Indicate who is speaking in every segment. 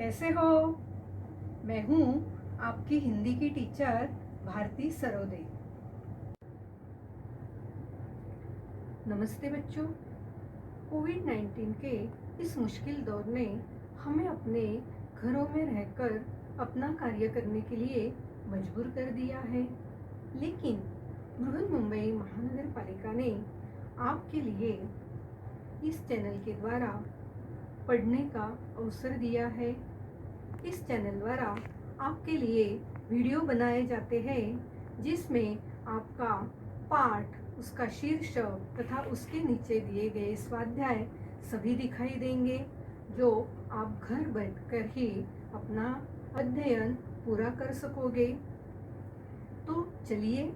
Speaker 1: कैसे हो? मैं हूँ आपकी हिंदी की टीचर भारती सरोदे। नमस्ते बच्चों। कोविड-19 के इस मुश्किल दौर ने हमें अपने घरों में रहकर अपना कार्य करने के लिए मजबूर कर दिया है, लेकिन बृहन्मुंबई महानगर पालिका ने आपके लिए इस चैनल के द्वारा पढ़ने का अवसर दिया है। इस चैनल द्वारा आपके लिए वीडियो बनाए जाते हैं जिसमें आपका पाठ, उसका शीर्षक तथा उसके नीचे दिए गए स्वाध्याय सभी दिखाई देंगे, जो आप घर बैठकर ही अपना अध्ययन पूरा कर सकोगे। तो चलिए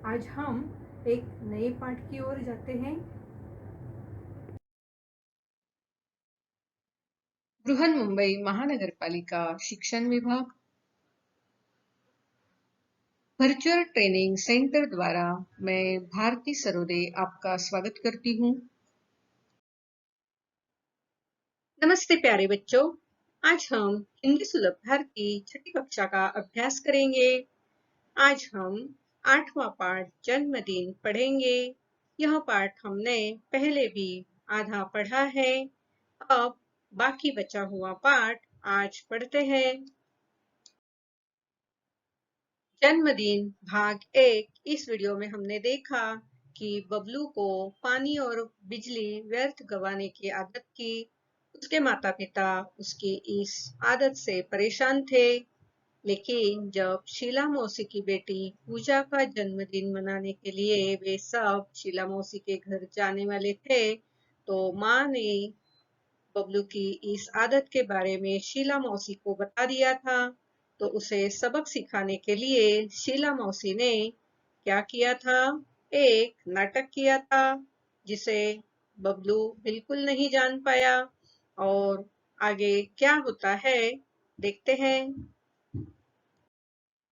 Speaker 1: आज हम एक नए पाठ की ओर जाते हैं। बृहन्मुंबई महानगर पालिका शिक्षण विभाग वर्चुअल ट्रेनिंग सेंटर द्वारा मैं भारती सरोदे आपका स्वागत करती हूँ। नमस्ते प्यारे बच्चों, आज हम हिंदी सुलभ भारती छठी कक्षा का अभ्यास करेंगे। आज हम 8वां पाठ जन्मदिन पढ़ेंगे। यह पाठ हमने पहले भी आधा पढ़ा है। अब बाकी बचा हुआ पाठ आज पढ़ते हैं। जन्मदिन भाग 1। इस वीडियो में हमने देखा कि बबलू को पानी और बिजली व्यर्थ गंवाने की आदत थी। उसके माता पिता उसकी इस आदत से परेशान थे, लेकिन जब शीला मौसी की बेटी पूजा का जन्मदिन मनाने के लिए वे सब शीला मौसी के घर जाने वाले थे, तो माँ ने बबलू की इस आदत के बारे में शीला मौसी को बता दिया था। तो उसे सबक सिखाने के लिए शीला मौसी ने क्या किया था? एक नाटक किया था जिसे बबलू बिल्कुल नहीं जान पाया। और आगे क्या होता है देखते हैं।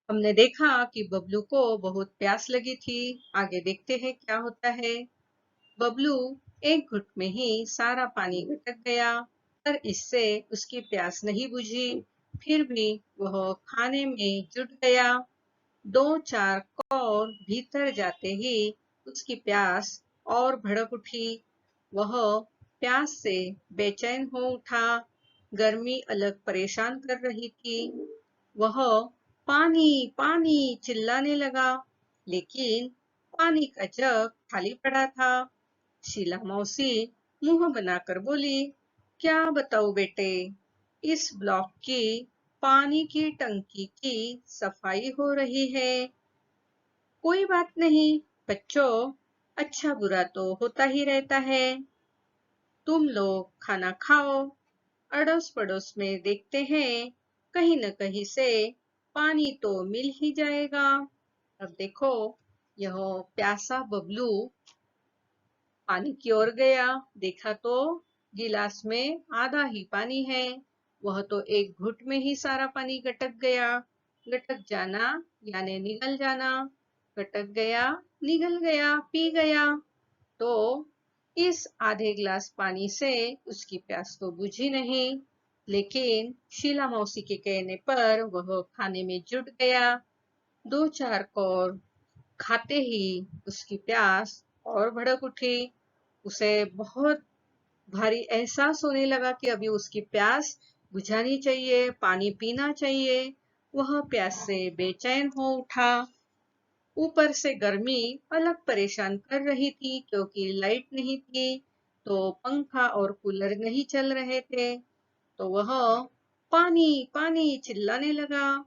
Speaker 1: हमने देखा कि बबलू को बहुत प्यास लगी थी। आगे देखते हैं क्या होता है। बबलू एक घुट में ही सारा पानी गटक गया, पर इससे उसकी प्यास नहीं बुझी। फिर भी वह खाने में जुट गया। 2-4 कौर भीतर जाते ही उसकी प्यास और भड़क उठी। वह प्यास से बेचैन हो उठा। गर्मी अलग परेशान कर रही थी। वह पानी पानी चिल्लाने लगा, लेकिन पानी का जग खाली पड़ा था। शीला मौसी मुंह बनाकर बोली, क्या बताऊं बेटे, इस ब्लॉक की पानी की टंकी की सफाई हो रही है। कोई बात नहीं बच्चों, अच्छा बुरा तो होता ही रहता है। तुम लोग खाना खाओ, अड़ोस पड़ोस में देखते हैं, कहीं न कहीं से पानी तो मिल ही जाएगा। अब देखो, यह प्यासा बबलू पानी की ओर गया। देखा तो गिलास में आधा ही पानी है। वह तो एक घुट में ही सारा पानी गटक गया। गटक जाना यानी निगल जाना। गटक गया, निगल गया, पी गया। तो इस आधे गिलास पानी से उसकी प्यास तो बुझी नहीं, लेकिन शीला मौसी के कहने पर वह खाने में जुट गया। 2-4 कौर खाते ही उसकी प्यास और भड़क उठी। उसे बहुत भारी एहसास होने लगा कि अभी उसकी प्यास बुझानी चाहिए, पानी पीना चाहिए। वह प्यास से बेचैन हो उठा। ऊपर से गर्मी अलग परेशान कर रही थी, क्योंकि लाइट नहीं थी, तो पंखा और कूलर नहीं चल रहे थे। तो वह पानी पानी चिल्लाने लगा,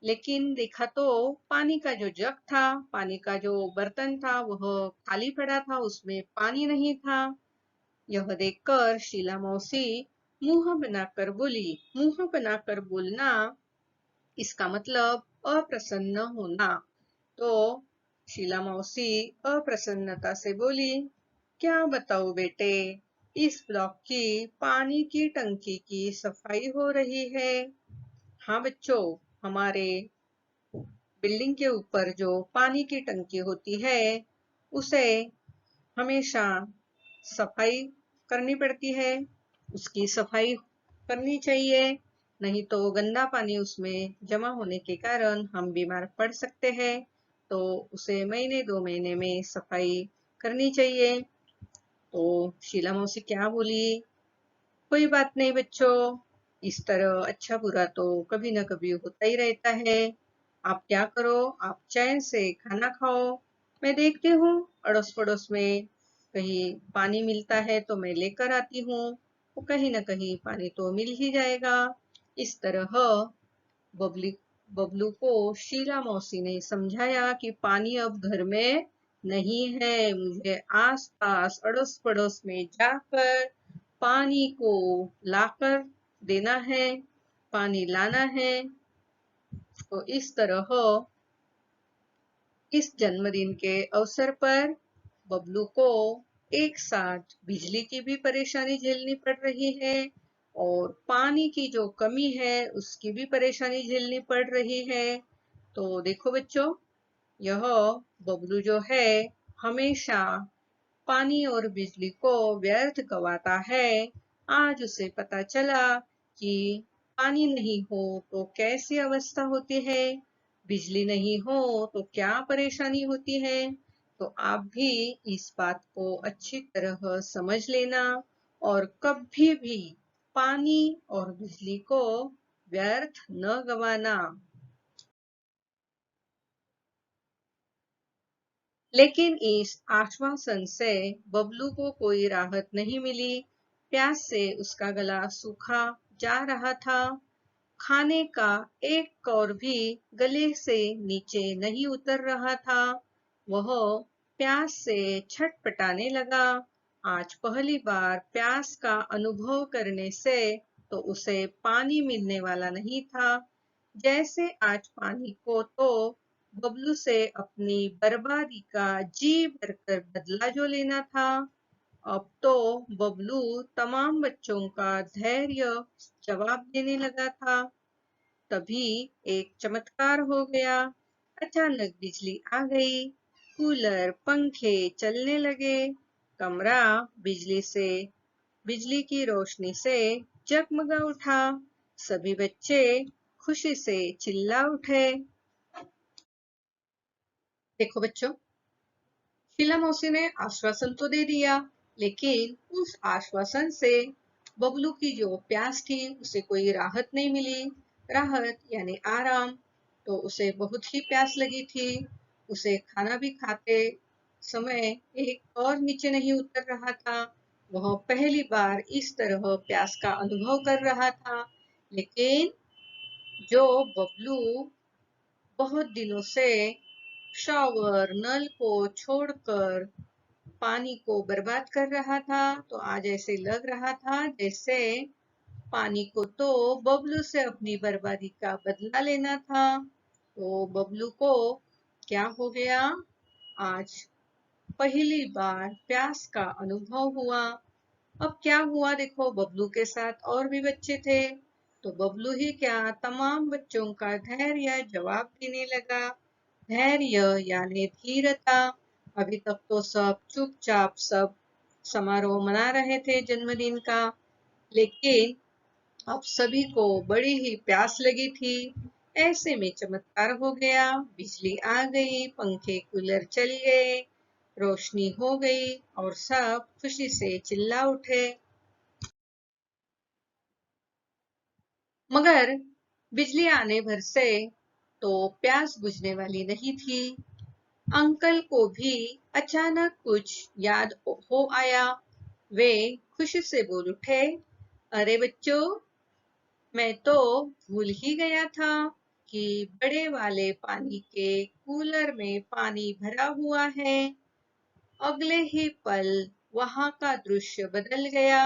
Speaker 1: लेकिन देखा तो पानी का जो जग था, पानी का जो बर्तन था, वह खाली पड़ा था, उसमें पानी नहीं था। यह देखकर शीला मौसी मुंह बनाकर बोली। मुंह बनाकर बोलना, इसका मतलब अप्रसन्न होना। तो शीला मौसी अप्रसन्नता से बोली, क्या बताऊं बेटे, इस ब्लॉक की पानी की टंकी की सफाई हो रही है। हाँ बच्चों, हमारे बिल्डिंग के ऊपर जो पानी की टंकी होती है, उसे हमेशा सफाई करनी पड़ती है। उसकी सफाई करनी चाहिए। नहीं तो गंदा पानी उसमें जमा होने के कारण हम बीमार पड़ सकते हैं। तो उसे महीने 2 महीने में सफाई करनी चाहिए। तो शीला मौसी क्या बोली? कोई बात नहीं बच्चों, इस तरह अच्छा बुरा तो कभी ना कभी होता ही रहता है। आप क्या करो, आप चैन से खाना खाओ। मैं देखती हूँ अड़ोस पड़ोस में कहीं पानी मिलता है तो मैं लेकर आती हूँ। वो कहीं ना कहीं पानी तो मिल ही जाएगा। इस तरह बबली बबलू को शीला मौसी ने समझाया कि पानी अब घर में नहीं है, मुझे आस पास अड़ोस पड़ोस में जाकर पानी को लाकर देना है, पानी लाना है। तो इस तरह इस जन्मदिन के अवसर पर बबलू को एक साथ बिजली की भी परेशानी झेलनी पड़ रही है और पानी की जो कमी है उसकी भी परेशानी झेलनी पड़ रही है। तो देखो बच्चों, यह बबलू जो है हमेशा पानी और बिजली को व्यर्थ गवाता है। आज उसे पता चला कि पानी नहीं हो तो कैसी अवस्था होती है, बिजली नहीं हो तो क्या परेशानी होती है। तो आप भी इस बात को अच्छी तरह समझ लेना और कभी भी पानी और बिजली को व्यर्थ न गवाना। लेकिन इस आश्वासन से बबलू को कोई राहत नहीं मिली। प्यास से उसका गला सूखा जा रहा था। खाने का एक कौर भी गले से नीचे नहीं उतर रहा था। वह प्यास से छटपटाने लगा। आज पहली बार प्यास का अनुभव करने से तो उसे पानी मिलने वाला नहीं था। जैसे आज पानी को तो बबलू से अपनी बर्बादी का जी भरकर बदला जो लेना था। अब तो बबलू तमाम बच्चों का धैर्य जवाब देने लगा था। तभी एक चमत्कार हो गया। अचानक बिजली आ गई, कूलर पंखे चलने लगे, कमरा बिजली की रोशनी से जगमगा उठा। सभी बच्चे खुशी से चिल्ला उठे। देखो बच्चों, शीला मौसी ने आश्वासन तो दे दिया, लेकिन उस आश्वासन से बबलू की जो प्यास थी उसे कोई राहत नहीं मिली। राहत यानी आराम। तो उसे बहुत ही प्यास लगी थी। उसे खाना भी खाते समय एक और नीचे नहीं उतर रहा था। वह पहली बार इस तरह प्यास का अनुभव कर रहा था। लेकिन जो बबलू बहुत दिनों से शॉवर नल को छोड़कर पानी को बर्बाद कर रहा था, तो आज ऐसे लग रहा था जैसे पानी को तो बबलू से अपनी बर्बादी का बदला लेना था। तो बबलू को क्या हो गया? आज पहली बार प्यास का अनुभव हुआ। अब क्या हुआ देखो, बबलू के साथ और भी बच्चे थे। तो बबलू ही क्या, तमाम बच्चों का धैर्य जवाब देने लगा। धैर्य यानी धीरता। अभी तक तो सब चुपचाप सब समारोह मना रहे थे जन्मदिन का, लेकिन अब सभी को बड़ी ही प्यास लगी थी। ऐसे में चमत्कार हो गया, बिजली आ गई, पंखे कूलर चल गए, रोशनी हो गई और सब खुशी से चिल्ला उठे। मगर बिजली आने भर से तो प्यास बुझने वाली नहीं थी। अंकल को भी अचानक कुछ याद हो आया। वे खुशी से बोल उठे, अरे बच्चों, मैं तो भूल ही गया था कि बड़े वाले पानी के कूलर में पानी भरा हुआ है। अगले ही पल वहां का दृश्य बदल गया।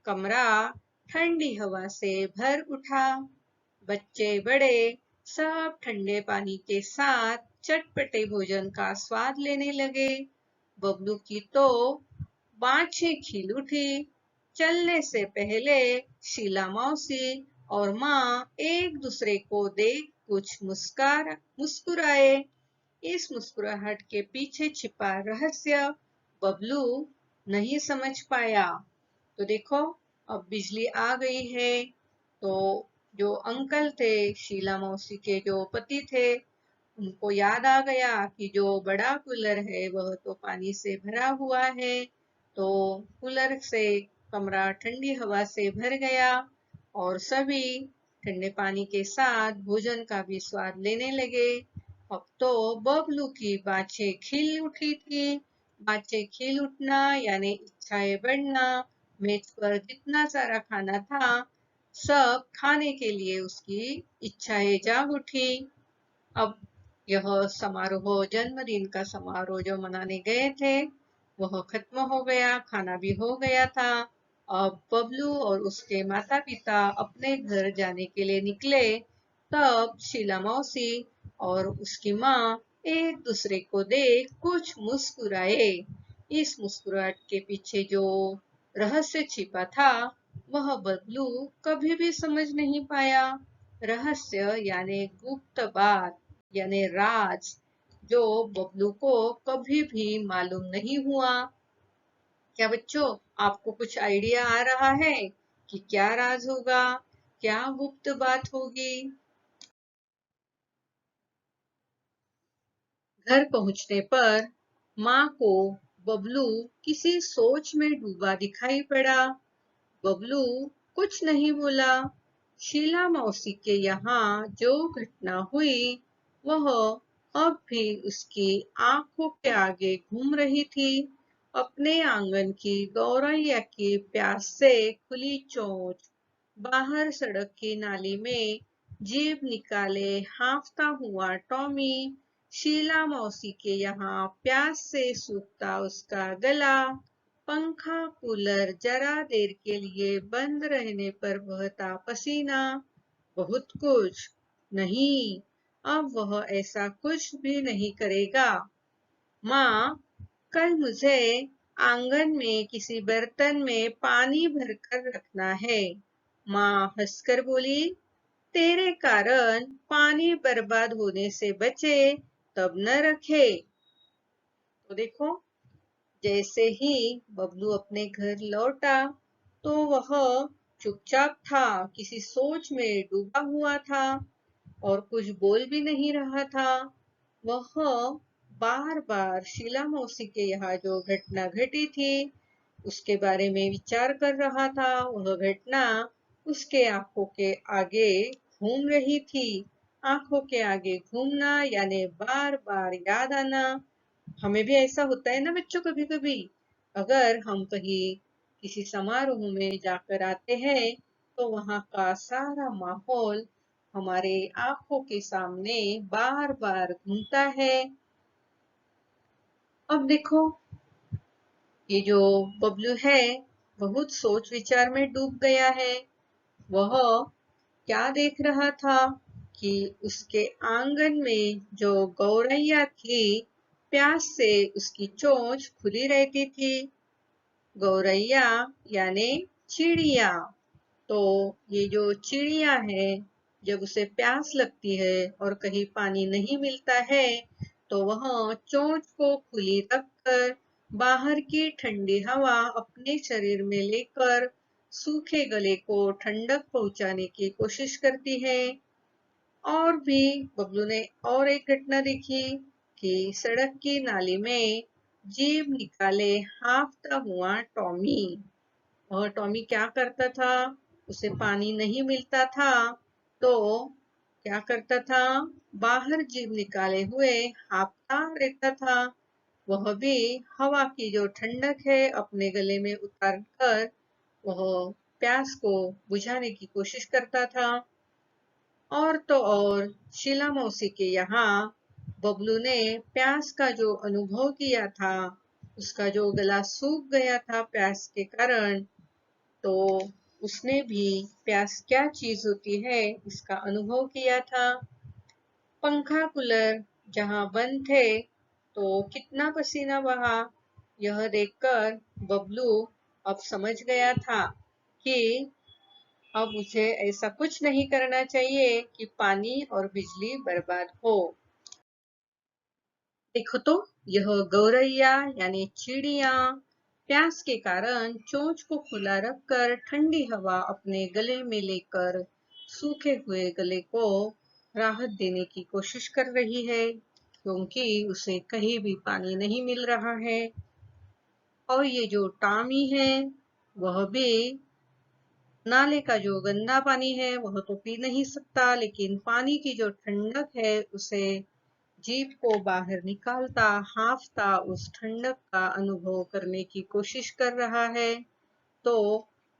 Speaker 1: कमरा ठंडी हवा से भर उठा। बच्चे बड़े सब ठंडे पानी के साथ चटपटे भोजन का स्वाद लेने लगे। बबलू की तो बाँछें खिल उठी। चलने से पहले शीला मौसी और माँ एक दूसरे को देख कुछ मुस्कुराए। इस मुस्कुराहट के पीछे छिपा रहस्य बबलू नहीं समझ पाया। तो देखो, अब बिजली आ गई है, तो जो अंकल थे, शीला मौसी के जो पति थे, उनको याद आ गया कि जो बड़ा कूलर है वह तो पानी से भरा हुआ है। तो कूलर से कमरा ठंडी हवा से भर गया और सभी ठंडे पानी के साथ भोजन का भी स्वाद लेने लगे। अब तो बबलू की बाछें खिल उठी थी। बाछें खिल उठना यानी इच्छाएं बढ़ना। मेज पर जितना सारा खाना था, सब खाने के लिए उसकी इच्छाएं जाग उठी। अब यह समारोह, जन्मदिन का समारोह जो मनाने गए थे, वह खत्म हो गया, खाना भी हो गया था। अब बबलू और उसके माता पिता अपने घर जाने के लिए निकले। तब शीला मौसी और उसकी माँ एक दूसरे को देख कुछ मुस्कुराए। इस मुस्कुराहट के पीछे जो रहस्य छिपा था, वह बबलू कभी भी समझ नहीं पाया। रहस्य यानी गुप्त बात, यानी राज, जो बबलू को कभी भी मालूम नहीं हुआ। क्या बच्चों, आपको कुछ आइडिया आ रहा है कि क्या राज होगा, क्या गुप्त बात होगी? घर पहुंचने पर माँ को बबलू किसी सोच में डूबा दिखाई पड़ा। बबलू कुछ नहीं बोला। शीला मौसी के यहाँ जो घटना हुई, वह अब भी उसकी आंखों के आगे घूम रही थी। अपने आंगन की गौरैया की प्यास से खुली चोंच, बाहर सड़क की नाली में जीभ निकाले हांफता हुआ टॉमी, शीला मौसी के यहाँ प्यास से सूखता उसका गला, पंखा कूलर जरा देर के लिए बंद रहने पर बहता पसीना, बहुत कुछ। नहीं, अब वह ऐसा कुछ भी नहीं करेगा। माँ, कल मुझे आंगन में किसी बर्तन में पानी भरकर रखना है। माँ हंसकर बोली, तेरे कारण पानी बर्बाद होने से बचे तब न रखे। तो देखो, जैसे ही बबलू अपने घर लौटा, तो वह चुपचाप था, किसी सोच में डूबा हुआ था और कुछ बोल भी नहीं रहा था। वह बार बार शीला मौसी के यहाँ जो घटना घटी थी, उसके बारे में विचार कर रहा था। वह घटना उसके आंखों के आगे घूम रही थी। आंखों के आगे घूमना यानी बार बार याद आना। हमें भी ऐसा होता है ना बच्चों, कभी कभी अगर हम कहीं किसी समारोह में जाकर आते हैं, तो वहां का सारा माहौल हमारे आंखों के सामने बार बार घूमता है। अब देखो, ये जो बबलू है, बहुत सोच विचार में डूब गया है। वह क्या देख रहा था कि उसके आंगन में जो गौरैया थी, प्यास से उसकी चोंच खुली रहती थी। गौरैया यानी चिड़िया। तो ये जो चिड़िया है, जब उसे प्यास लगती है और कहीं पानी नहीं मिलता है, तो वह चोंच को खुली रखकर बाहर की ठंडी हवा अपने शरीर में लेकर सूखे गले को ठंडक पहुंचाने की कोशिश करती है। और भी बबलू ने और एक घटना देखी कि सड़क की नाली में जीभ निकाले हांफता हुआ टॉमी। और टॉमी क्या करता था, उसे पानी नहीं मिलता था, तो क्या करता था, बाहर जीभ निकाले हुए हांफता रहता था। वह भी हवा की जो ठंडक है अपने गले में उतार कर वह प्यास को बुझाने की कोशिश करता था। और तो और, शीला मौसी के यहाँ बबलू ने प्यास का जो अनुभव किया था, उसका जो गला सूख गया था प्यास के कारण, तो उसने भी प्यास क्या चीज होती है इसका अनुभव किया था। पंखा कूलर जहाँ बंद थे, तो कितना पसीना बहा, यह देखकर बबलू अब समझ गया था कि अब मुझे ऐसा कुछ नहीं करना चाहिए कि पानी और बिजली बर्बाद हो। देखो तो, यह गौरैया यानी चिड़िया प्यास के कारण चोंच को खुला रखकर ठंडी हवा अपने गले में लेकर सूखे हुए गले को राहत देने की कोशिश कर रही है, क्योंकि उसे कहीं भी पानी नहीं मिल रहा है। और ये जो टॉमी है, वह भी नाले का जो गंदा पानी है वह तो पी नहीं सकता, लेकिन पानी की जो ठंडक है उसे जीभ को बाहर निकालता हांफता उस ठंडक का अनुभव करने की कोशिश कर रहा है। तो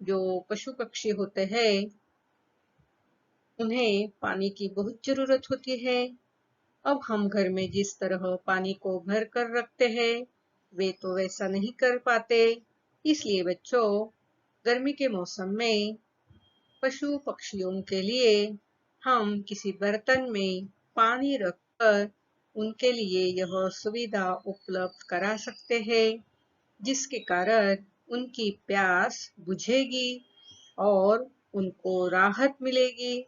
Speaker 1: जो पशु पक्षी होते हैं, उन्हें पानी की बहुत जरूरत होती है। अब हम घर में जिस तरह पानी को भर कर रखते हैं, वे तो वैसा नहीं कर पाते। इसलिए बच्चों, गर्मी के मौसम में पशु पक्षियों के लिए हम किसी बर्तन में पानी रखकर उनके लिए यह सुविधा उपलब्ध करा सकते हैं, जिसके कारण उनकी प्यास बुझेगी और उनको राहत मिलेगी।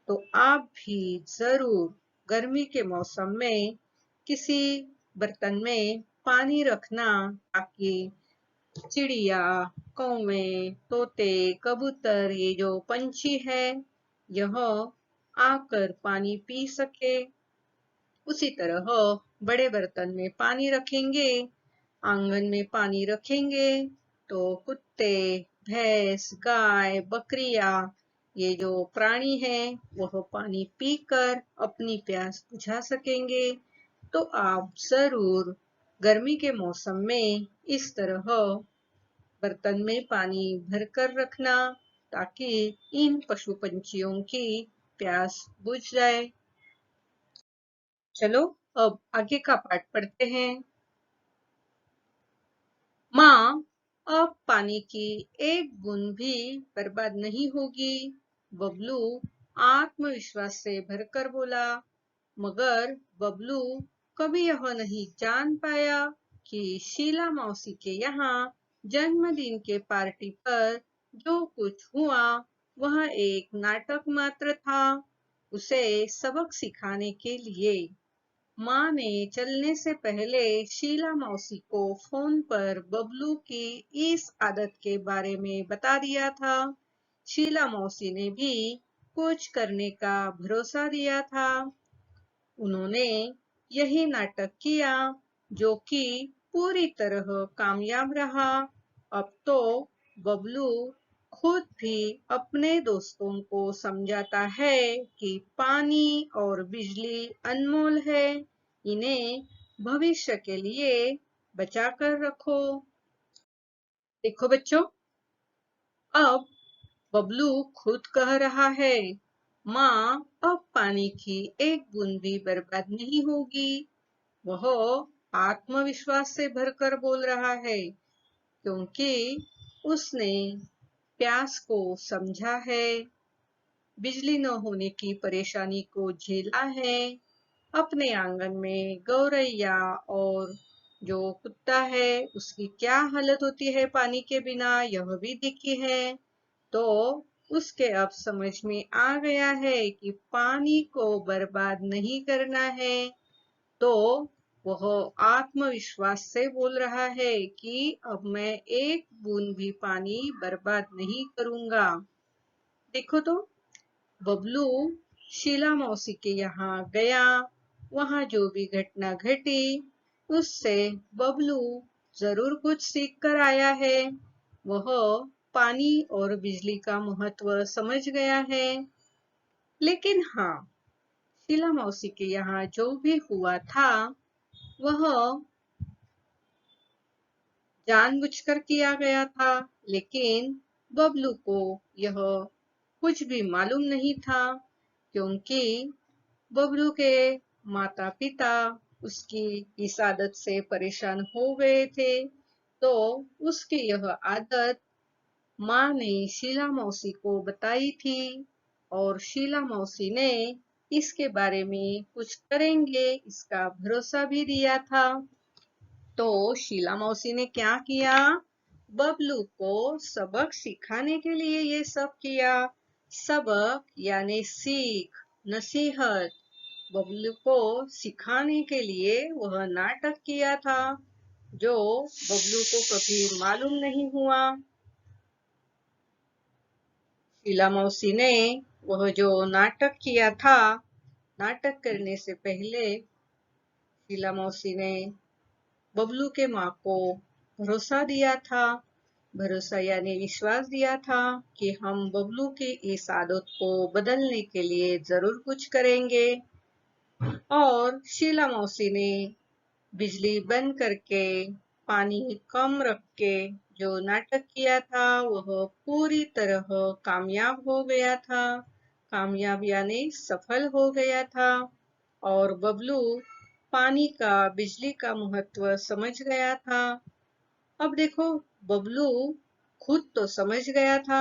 Speaker 1: तो आप भी जरूर गर्मी के मौसम में किसी बर्तन में पानी रखना, ताकि चिड़िया, कौवे, तोते, कबूतर, ये जो पंछी है, यह आकर पानी पी सके। उसी तरह बड़े बर्तन में पानी रखेंगे, आंगन में पानी रखेंगे, तो कुत्ते, भैंस, गाय, बकरियां, ये जो प्राणी हैं, वह पानी पीकर अपनी प्यास बुझा सकेंगे। तो आप जरूर गर्मी के मौसम में इस तरह बर्तन में पानी भरकर रखना, ताकि इन पशु पंछियों की प्यास बुझ जाए। चलो अब आगे का पाठ पढ़ते हैं। माँ, अब पानी की एक बूंद भी बर्बाद नहीं होगी, बबलू आत्मविश्वास से भरकर बोला। मगर बबलू कभी यह नहीं जान पाया कि शीला मौसी के यहाँ जन्मदिन के पार्टी पर जो कुछ हुआ वह एक नाटक मात्र था। उसे सबक सिखाने के लिए माँ ने चलने से पहले शीला मौसी को फोन पर बबलू की इस आदत के बारे में बता दिया था। शीला मौसी ने भी कुछ करने का भरोसा दिया था। उन्होंने यही नाटक किया, जो कि पूरी तरह कामयाब रहा। अब तो बबलू खुद भी अपने दोस्तों को समझाता है कि पानी और बिजली अनमोल है, इन्हें भविष्य के लिए बचा कर रखो। देखो बच्चों, अब बबलू खुद कह रहा है, माँ, अब पानी की एक बूंद भी बर्बाद नहीं होगी। वह आत्मविश्वास से भरकर बोल रहा है, क्योंकि उसने प्यास को समझा है, बिजली न होने की परेशानी को झेला है, अपने आंगन में गौरैया और जो कुत्ता है उसकी क्या हालत होती है पानी के बिना, यह भी दिखी है। तो उसके अब समझ में आ गया है कि पानी को बर्बाद नहीं करना है। तो वह आत्मविश्वास से बोल रहा है कि अब मैं एक बूंद भी पानी बर्बाद नहीं करूंगा। देखो तो, बबलू शीला मौसी के यहाँ गया। वहां जो भी घटना घटी, उससे बबलू जरूर कुछ सीख कर आया है। वह पानी और बिजली का महत्व समझ गया है। लेकिन हाँ, शीला मौसी के यहाँ जो भी हुआ था, वह जानबूझकर किया गया था, लेकिन बबलू को यह कुछ भी मालूम नहीं था, क्योंकि बबलू के माता पिता उसकी इस आदत से परेशान हो गए थे। तो उसकी यह आदत माँ ने शीला मौसी को बताई थी, और शीला मौसी ने इसके बारे में कुछ करेंगे इसका भरोसा भी दिया था। तो शीला मौसी ने क्या किया, बबलू को सबक सिखाने के लिए ये सब किया। सबक यानी सीख, नसीहत, बबलू को सिखाने के लिए वह नाटक किया था, जो बबलू को कभी मालूम नहीं हुआ। शीला मौसी ने वह जो नाटक किया था, नाटक करने से पहले शीला मौसी ने बबलू के माँ को भरोसा दिया था। भरोसा यानी विश्वास दिया था कि हम बबलू की इस आदत को बदलने के लिए जरूर कुछ करेंगे। और शीला मौसी ने बिजली बंद करके पानी कम रख के जो नाटक किया था वह पूरी तरह कामयाब हो गया था। कामयाब यानी सफल हो गया था और बबलू पानी का बिजली का महत्व समझ गया था। अब देखो, बबलू खुद तो समझ गया था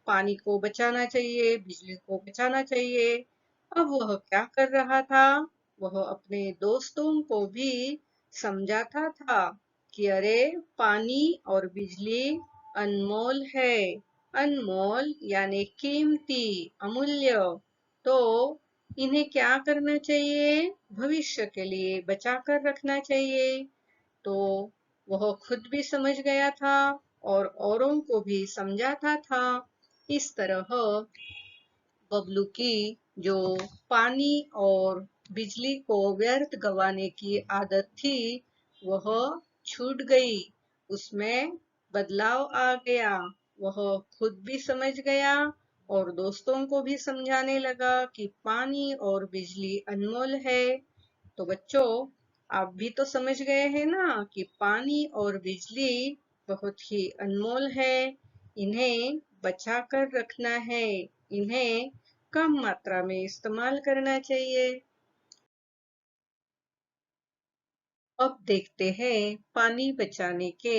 Speaker 1: पानी को बचाना चाहिए, बिजली को बचाना चाहिए। अब वह क्या कर रहा था? वह अपने दोस्तों को भी समझाता था कि अरे, पानी और बिजली अनमोल है। अनमोल यानी कीमती, अमूल्य। तो इन्हें क्या करना चाहिए? भविष्य के लिए बचा कर रखना चाहिए। तो वह खुद भी समझ गया था और औरों को भी समझाता था। इस तरह बबलू की जो पानी और बिजली को व्यर्थ गंवाने की आदत थी, वह छूट गई। उसमें बदलाव आ गया। वह खुद भी समझ गया और दोस्तों को भी समझाने लगा कि पानी और बिजली अनमोल है। तो बच्चों, आप भी तो समझ गए हैं ना कि पानी और बिजली बहुत ही अनमोल है। इन्हें बचा कर रखना है। इन्हें कम मात्रा में इस्तेमाल करना चाहिए। अब देखते हैं पानी बचाने के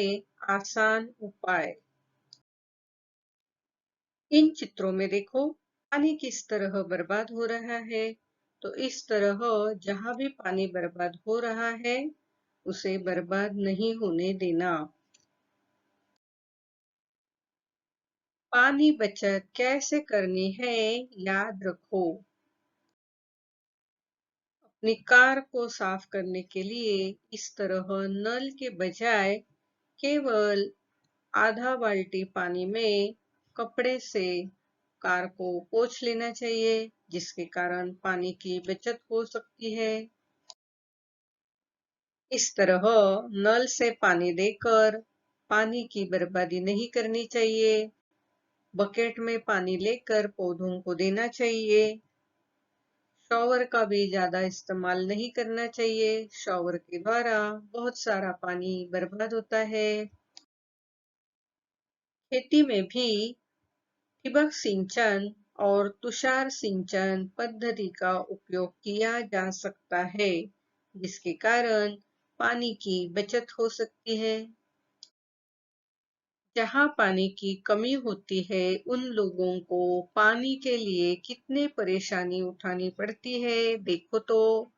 Speaker 1: आसान उपाय। इन चित्रों में देखो, पानी किस तरह बर्बाद हो रहा है। तो इस तरह जहां भी पानी बर्बाद हो रहा है, उसे बर्बाद नहीं होने देना। पानी बचत कैसे करनी है, याद रखो। अपनी कार को साफ करने के लिए इस तरह नल के बजाय केवल आधा बाल्टी पानी में कपड़े से कार को पोंछ लेना चाहिए, जिसके कारण पानी की बचत हो सकती है। इस तरह नल से पानी देकर पानी की बर्बादी नहीं करनी चाहिए। बकेट में पानी लेकर पौधों को देना चाहिए। शॉवर का भी ज्यादा इस्तेमाल नहीं करना चाहिए। शॉवर के द्वारा बहुत सारा पानी बर्बाद होता है। खेती में भी ठिबक सिंचन और तुषार सिंचन पद्धति का उपयोग किया जा सकता है, जिसके कारण पानी की बचत हो सकती है। जहाँ पानी की कमी होती है, उन लोगों को पानी के लिए कितनी परेशानी उठानी पड़ती है, देखो तो।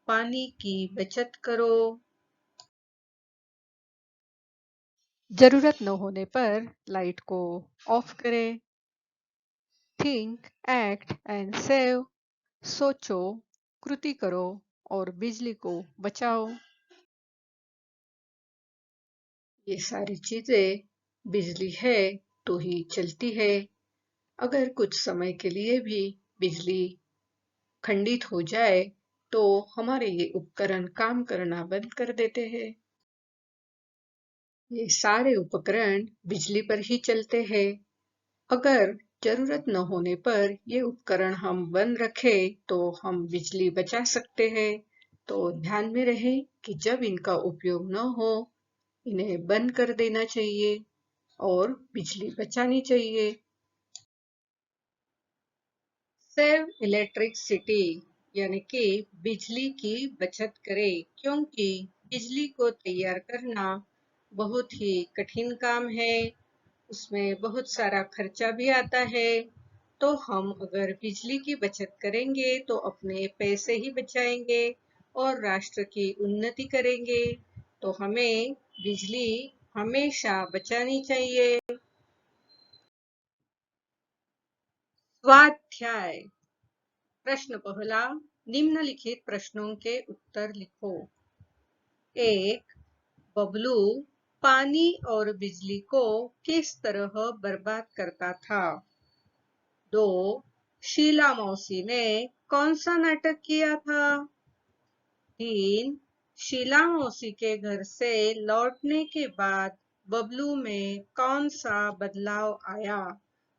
Speaker 1: पानी की बचत करो। जरूरत न होने पर लाइट को ऑफ करें। Think, act and save. सोचो, कृति करो और बिजली को बचाओ। ये सारी चीजें बिजली है तो ही चलती है। अगर कुछ समय के लिए भी बिजली खंडित हो जाए तो हमारे ये उपकरण काम करना बंद कर देते हैं। ये सारे उपकरण बिजली पर ही चलते हैं। अगर जरूरत न होने पर ये उपकरण हम बंद रखें तो हम बिजली बचा सकते हैं। तो ध्यान में रहे कि जब इनका उपयोग न हो, इन्हें बंद कर देना चाहिए और बिजली बचानी चाहिए। सेव इलेक्ट्रिसिटी यानी कि बिजली की बचत करें, क्योंकि बिजली को तैयार करना बहुत ही कठिन काम है। उसमें बहुत सारा खर्चा भी आता है। तो हम अगर बिजली की बचत करेंगे तो अपने पैसे ही बचाएंगे और राष्ट्र की उन्नति करेंगे। तो हमें बिजली हमेशा बचानी चाहिए। स्वाध्याय। प्रश्न पहला, निम्नलिखित प्रश्नों के उत्तर लिखो। 1. बबलू पानी और बिजली को किस तरह बर्बाद करता था? 2. शीला मौसी ने कौन सा नाटक किया था? 3. शीला मौसी के घर से लौटने के बाद बबलू में कौन सा बदलाव आया?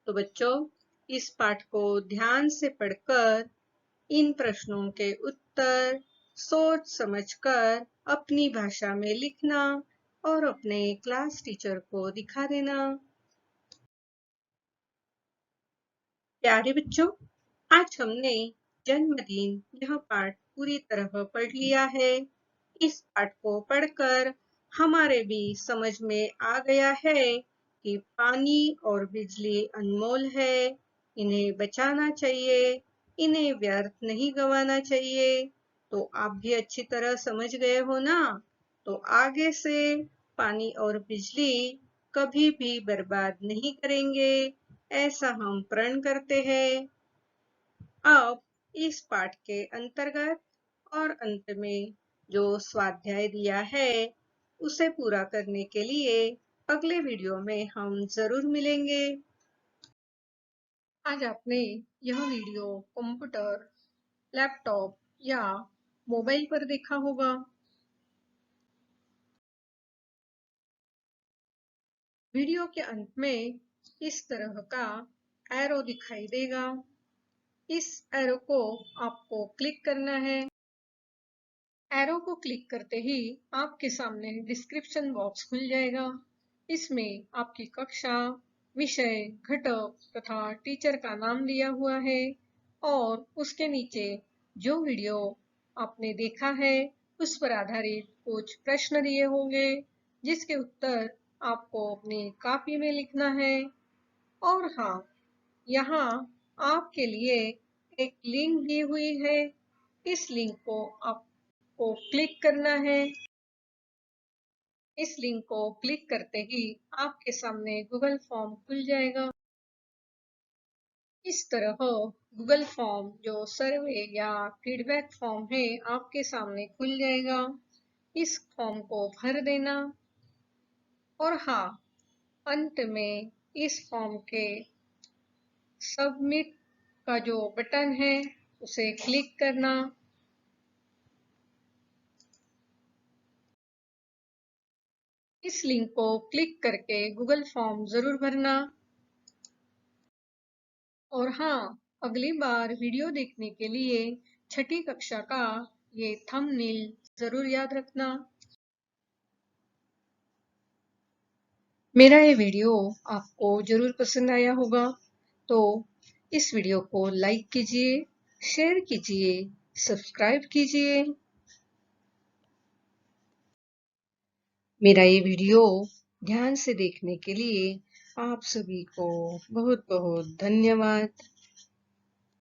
Speaker 1: तो बच्चों, इस पाठ को ध्यान से पढ़कर इन प्रश्नों के उत्तर सोच समझकर अपनी भाषा में लिखना और अपने क्लास टीचर को दिखा देना। प्यारे बच्चों, आज हमने जन्मदिन यह पाठ पूरी तरह पढ़ लिया है। इस पाठ को पढ़कर हमारे भी समझ में आ गया है कि पानी और बिजली अनमोल है, इन्हें बचाना चाहिए, इन्हें व्यर्थ नहीं गंवाना चाहिए। तो आप भी अच्छी तरह समझ गए हो ना? तो आगे से पानी और बिजली कभी भी बर्बाद नहीं करेंगे, ऐसा हम प्रण करते हैं। अब इस पाठ के अंतर्गत और अंत में जो स्वाध्याय दिया है उसे पूरा करने के लिए अगले वीडियो में हम जरूर मिलेंगे। आज आपने यह वीडियो कंप्यूटर, लैपटॉप या मोबाइल पर देखा होगा। वीडियो के अंत में इस तरह का एरो दिखाई देगा। इस एरो को आपको क्लिक करना है। एरो को क्लिक करते ही आपके सामने डिस्क्रिप्शन बॉक्स खुल जाएगा। इसमें आपकी कक्षा, विषय, घटक तथा टीचर का नाम दिया हुआ है और उसके नीचे जो वीडियो आपने देखा है उस पर आधारित कुछ प्रश्न दिए होंगे, जिसके उत्तर आपको अपनी कॉपी में लिखना है। और हाँ, यहाँ आपके लिए एक लिंक दी हुई है। इस लिंक को आपको क्लिक करना है। इस लिंक को क्लिक करते ही आपके सामने गूगल फॉर्म खुल जाएगा। इस तरह गूगल फॉर्म जो सर्वे या फीडबैक फॉर्म है आपके सामने खुल जाएगा। इस फॉर्म को भर देना और हाँ, अंत में इस फॉर्म के सबमिट का जो बटन है उसे क्लिक करना। इस लिंक को क्लिक करके गूगल फॉर्म जरूर भरना। और हाँ, अगली बार वीडियो देखने के लिए छठी कक्षा का ये थंबनेल जरूर याद रखना। मेरा ये वीडियो आपको जरूर पसंद आया होगा, तो इस वीडियो को लाइक कीजिए, शेयर कीजिए, सब्सक्राइब कीजिए। मेरा ये वीडियो ध्यान से देखने के लिए आप सभी को बहुत बहुत धन्यवाद।